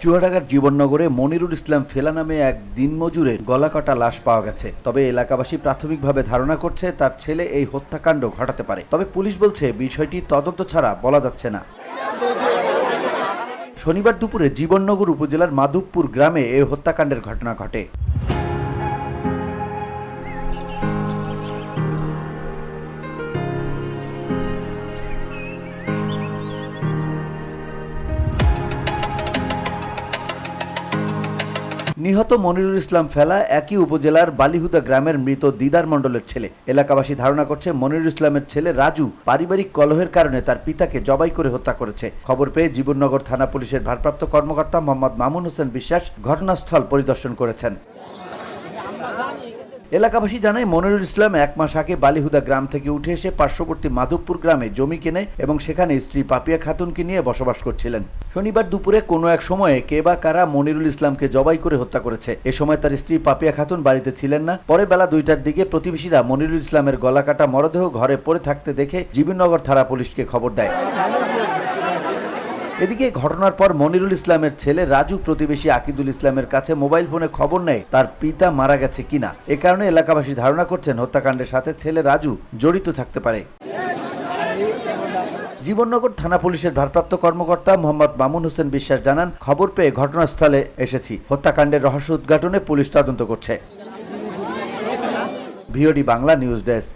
চুয়াডাঙ্গার জীবননগরে মনিরুল ইসলাম ফেলা নামে এক দিনমজুরের গলাকাটা লাশ পাওয়া গেছে। তবে এলাকাবাসী প্রাথমিকভাবে ধারণা করছে তার ছেলে এই হত্যাকাণ্ড ঘটাতে পারে। তবে পুলিশ বলছে বিষয়টি তদন্ত ছাড়া বলা যাচ্ছে না। শনিবার দুপুরে জীবননগর উপজেলার মাধবপুর গ্রামে এই হত্যাকাণ্ডের ঘটনা ঘটে। নিহত মনিরুল ইসলাম ফেলা একই উপজেলার বালিহুদা গ্রামের মৃত দিদার মণ্ডলের ছেলে। এলাকাবাসী ধারণা করছে মনিরুল ইসলামের ছেলে রাজু পারিবারিক কলহের কারণে তার পিতাকে জবাই করে হত্যা করেছে। খবর পেয়ে জীবননগর থানা পুলিশের ভারপ্রাপ্ত কর্মকর্তা মোহাম্মদ মামুন হোসেন বিশ্বাস ঘটনাস্থল পরিদর্শন করেছেন। এলাকাবাসী জানায় মনিরুল ইসলাম 1 মাস আগে বালিহুদা গ্রাম থেকে উঠে এসে পার্শ্ববর্তী মাধবপুর গ্রামে জমি কেনে এবং সেখানে স্ত্রী পাপিয়া খাতুনকে নিয়ে বসবাস করছিলেন। শনিবার দুপুরে কোনো এক সময়ে কে বা কারা মনিরুল ইসলামকে জবাই করে হত্যা করেছে। এ সময় তার স্ত্রী পাপিয়া খাতুন বাড়িতে ছিলেন না। পরে বেলা 2টার দিকে প্রতিবেশীরা মনিরুল ইসলামের গলাকাটা মরদেহ ঘরে পড়ে থাকতে দেখে জীবননগর থানা পুলিশকে খবর দেয়। এদিকে ঘটনার পর মনিরুল ইসলামের ছেলে রাজু প্রতিবেশী আকিদুল ইসলামের কাছে মোবাইল ফোনে খবর নেয় তার পিতা মারা গেছে কিনা। এ কারণে এলাকাবাসী ধারণা করছেন হত্যাকাণ্ডের সাথে ছেলে রাজু জড়িত থাকতে পারে। জীবননগর থানা পুলিশের ভারপ্রাপ্ত কর্মকর্তা মোহাম্মদ মামুন হোসেন বিশ্বাস জানান, খবর পেয়ে ঘটনাস্থলে এসেছি। হত্যাকাণ্ডের রহস্য উদ্ঘাটনে পুলিশ তদন্ত করছে। VOD Bangla news desk.